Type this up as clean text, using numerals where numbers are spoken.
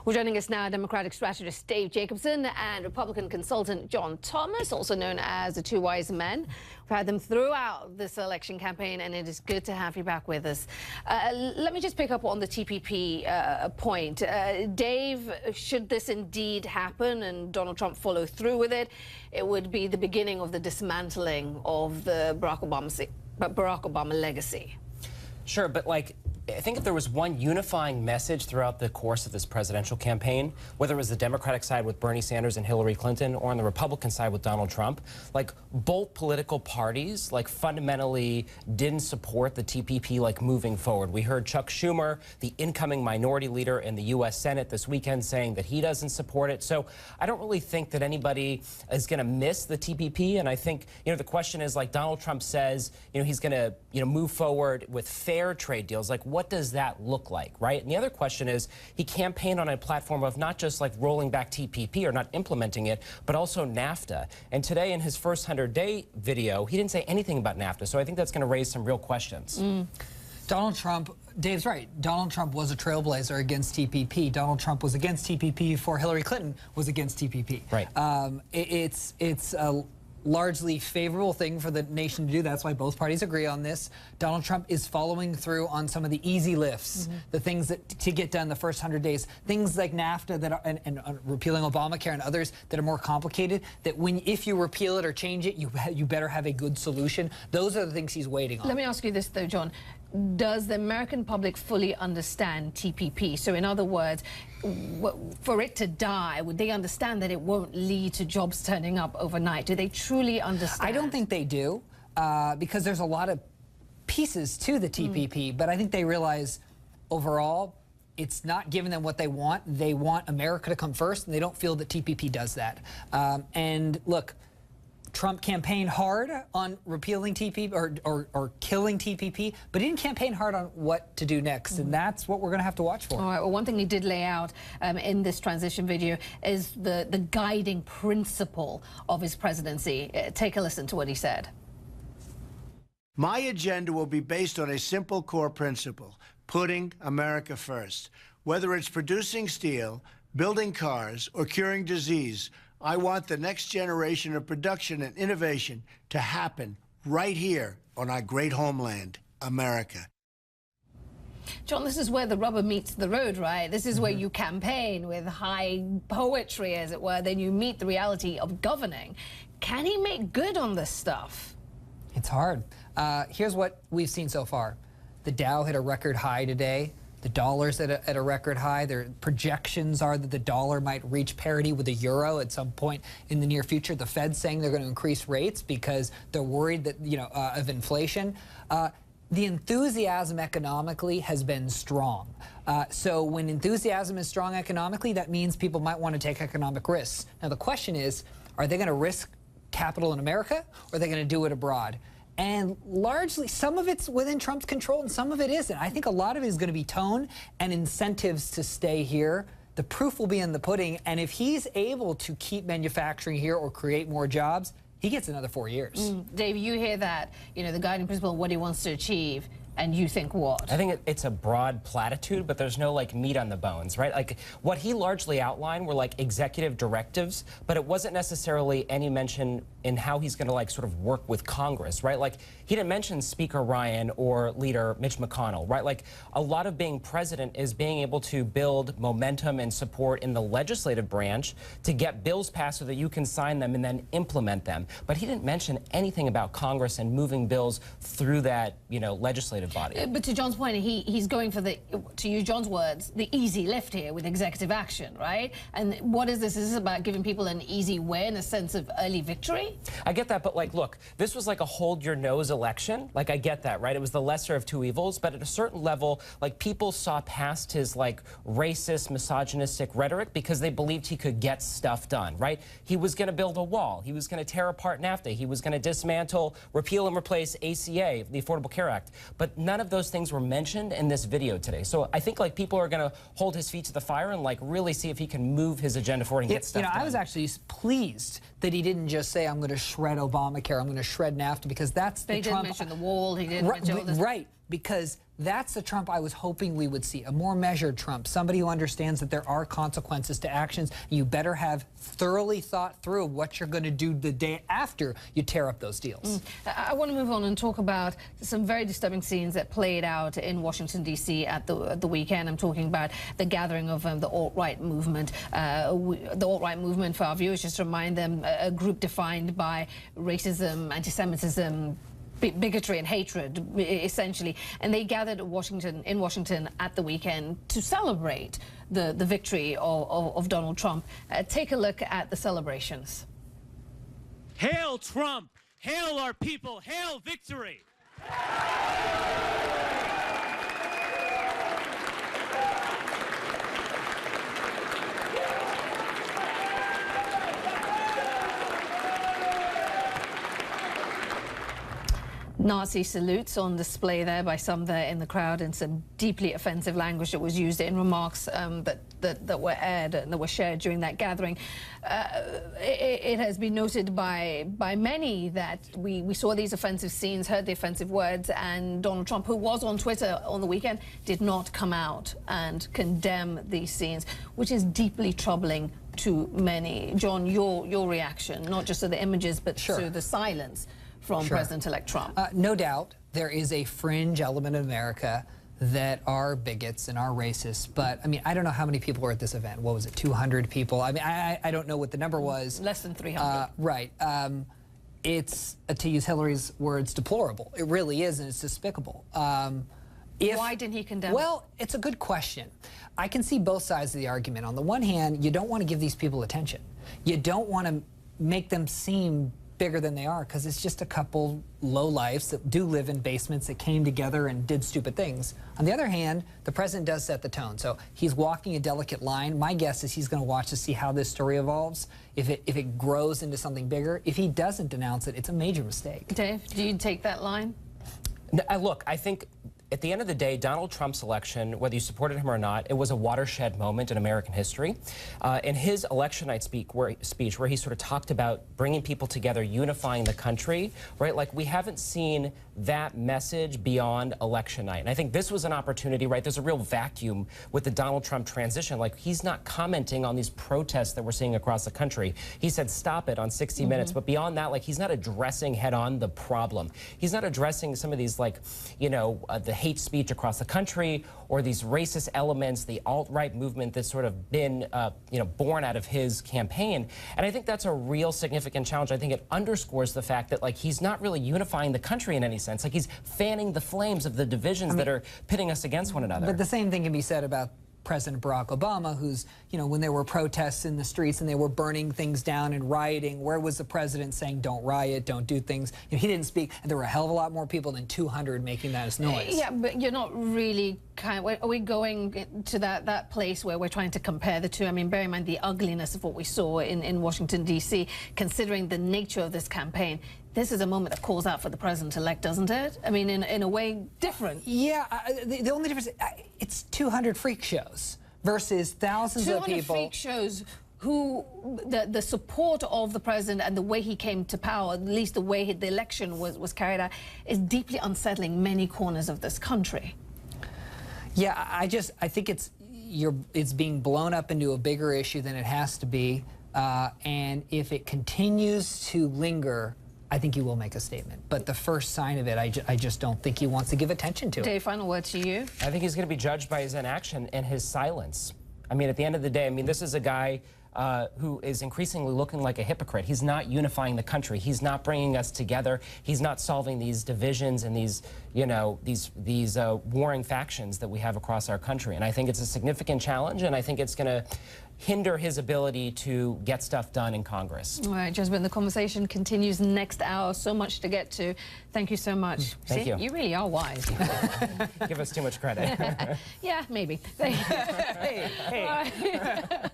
Well, joining us now, Democratic strategist Dave Jacobson and Republican consultant John Thomas, also known as the Two Wise Men. We've had them throughout this election campaign, and it is good to have you back with us. Let me just pick up on the TPP point. Dave, should this indeed happen and Donald Trump follow through with it, it would be the beginning of the dismantling of the Barack Obama legacy. Sure, but I think if there was one unifying message throughout the course of this presidential campaign, whether it was the Democratic side with Bernie Sanders and Hillary Clinton or on the Republican side with Donald Trump, both political parties fundamentally didn't support the TPP moving forward. We heard Chuck Schumer, the incoming minority leader in the U.S. Senate this weekend, saying that he doesn't support it. So I don't really think that anybody is going to miss the TPP. And I think, the question is, Donald Trump says, he's going to, move forward with fair trade deals. What does that look like, right? And the other question is, he campaigned on a platform of not just rolling back TPP or not implementing it, but also NAFTA. And today in his first 100-day video, he didn't say anything about NAFTA. So I think that's going to raise some real questions. Donald Trump, Dave's right. Donald Trump was a trailblazer against TPP. Donald Trump was against TPP before Hillary Clinton was against TPP. Right. It's a largely favorable thing for the nation to do. That's why both parties agree on this. Donald Trump is following through on some of the easy lifts, the things that to get done the first 100 days, things like NAFTA that are, and repealing Obamacare and others that are more complicated, that if you repeal it or change it, you better have a good solution. Those are the things he's waiting on. Let me ask you this, though, John. Does the American public fully understand TPP? So in other words, for it to die, would they understand that it won't lead to jobs turning up overnight? Do they truly understand? I don't think they do, because there's a lot of pieces to the TPP, but I think they realize overall it's not giving them what they want. They want America to come first, and they don't feel that TPP does that. And look, Trump campaigned hard on repealing TPP or killing TPP, but he didn't campaign hard on what to do next, and that's what we're going to have to watch for. All right, well, one thing he did lay out in this transition video is the guiding principle of his presidency. Take a listen to what he said. My agenda will be based on a simple core principle: putting America first. Whether it's producing steel, building cars, or curing disease, I want the next generation of production and innovation to happen right here on our great homeland, America. John, this is where the rubber meets the road, right? This is where you campaign with high poetry, as it were, then you meet the reality of governing. Can he make good on this stuff? It's hard. Here's what we've seen so far. The Dow hit a record high today. The dollar's at a record high. Their projections are that the dollar might reach parity with the euro at some point in the near future. The Fed's saying they're going to increase rates because they're worried that, of inflation. The enthusiasm economically has been strong. So when enthusiasm is strong economically, that means people might want to take economic risks. Now the question is, are they going to risk capital in America, or are they going to do it abroad? And largely, some of it's within Trump's control and some of it isn't. I think a lot of it is going to be tone and incentives to stay here. The proof will be in the pudding. And if he's able to keep manufacturing here or create more jobs, he gets another 4 years. Dave, you hear that, the guiding principle of what he wants to achieve. And you think what? I think it's a broad platitude, but there's no meat on the bones, right? What he largely outlined were executive directives, but it wasn't necessarily any mention in how he's going to sort of work with Congress, right? He didn't mention Speaker Ryan or Leader Mitch McConnell, right? A lot of being president is being able to build momentum and support in the legislative branch to get bills passed so that you can sign them and then implement them. But he didn't mention anything about Congress and moving bills through that, legislative body. But to John's point, he's going for to use John's words, the easy lift here with executive action, right? And what is this? Is this about giving people an easy win, a sense of early victory? I get that, but look, this was a hold your nose election. I get that, right? It was the lesser of two evils, but at a certain level, people saw past his racist, misogynistic rhetoric because they believed he could get stuff done, right? He was going to build a wall. He was going to tear apart NAFTA. He was going to dismantle, repeal and replace ACA, the Affordable Care Act. But none of those things were mentioned in this video today. So I think people are going to hold his feet to the fire and really see if he can move his agenda forward and get stuff done. I was actually pleased that he didn't just say, I'm going to shred Obamacare, I'm going to shred NAFTA, because that's the Trump... He didn't mention the wall, he didn't mention all this. Right, because that's the Trump I was hoping we would see, a more measured Trump, somebody who understands that there are consequences to actions. You better have thoroughly thought through what you're going to do the day after you tear up those deals. I want to move on and talk about some very disturbing scenes that played out in Washington, D.C. at the weekend. I'm talking about the gathering of the alt-right movement. The alt-right movement, for our viewers, just to remind them, a group defined by racism, anti-Semitism, bigotry and hatred, essentially, and they gathered in Washington at the weekend to celebrate the victory of Donald Trump. Take a look at the celebrations. Hail Trump! Hail our people! Hail victory! Nazi salutes on display there by some there in the crowd, and some deeply offensive language that was used in remarks that were aired and that were shared during that gathering. It has been noted by many that we saw these offensive scenes, heard the offensive words, and Donald Trump, who was on Twitter on the weekend, did not come out and condemn these scenes, which is deeply troubling to many. John, your reaction, not just to the images, but to the silence from President-elect Trump. No doubt there is a fringe element of America that are bigots and are racist, but I mean, I don't know how many people were at this event. What was it, 200 people? I mean, I don't know what the number was. Less than 300. Right. It's, to use Hillary's words, deplorable. It really is, and it's despicable. Why didn't he condemn it? Well, it's a good question. I can see both sides of the argument. On the one hand, you don't want to give these people attention. You don't want to make them seem bigger than they are, because it's just a couple lowlifes that do live in basements that came together and did stupid things. On the other hand, the president does set the tone, so he's walking a delicate line. My guess is he's going to watch to see how this story evolves, if it grows into something bigger. If he doesn't denounce it, it's a major mistake. Dave, do you take that line? No, look, I think at the end of the day, Donald Trump's election, whether you supported him or not, it was a watershed moment in American history. In his election night speech, where he sort of talked about bringing people together, unifying the country, right? Like, we haven't seen that message beyond election night. And I think this was an opportunity, right? There's a real vacuum with the Donald Trump transition. Like, he's not commenting on these protests that we're seeing across the country. He said, stop it, on 60 Minutes. But beyond that, like, he's not addressing head-on the problem. He's not addressing some of these, like, you know, the hate speech across the country, or these racist elements, the alt-right movement that's sort of been, you know, born out of his campaign. And I think that's a real significant challenge. I think it underscores the fact that, like, he's not really unifying the country in any sense. Like, he's fanning the flames of the divisions that are pitting us against one another. But the same thing can be said about President Barack Obama, who's, you know, when there were protests in the streets and they were burning things down and rioting, where was the president saying, don't riot, don't do things? You know, he didn't speak, and there were a hell of a lot more people than 200 making that as noise. Yeah, but you're not really are we going to that place where we're trying to compare the two? I mean, bear in mind the ugliness of what we saw in Washington, D.C., considering the nature of this campaign. This is a moment that calls out for the president-elect, doesn't it? I mean, in a way, different. Yeah, the only difference, it's 200 freak shows versus thousands of people. 200 freak shows who, the support of the president and the way he came to power, at least the way the election was carried out, is deeply unsettling many corners of this country. Yeah, I think it's being blown up into a bigger issue than it has to be, and if it continues to linger, I think he will make a statement. But the first sign of it, I just don't think he wants to give attention to it. Dave, final word to you. I think he's going to be judged by his inaction and his silence. I mean, at the end of the day, I mean, this is a guy who is increasingly looking like a hypocrite. He's not unifying the country. He's not bringing us together. He's not solving these divisions and these, you know, these warring factions that we have across our country. And I think it's a significant challenge, and I think it's going to hinder his ability to get stuff done in Congress. All right, Jasmine, the conversation continues next hour. So much to get to. Thank you so much. Thank you. You really are wise. Give us too much credit. Yeah, maybe. Thank you. Hey.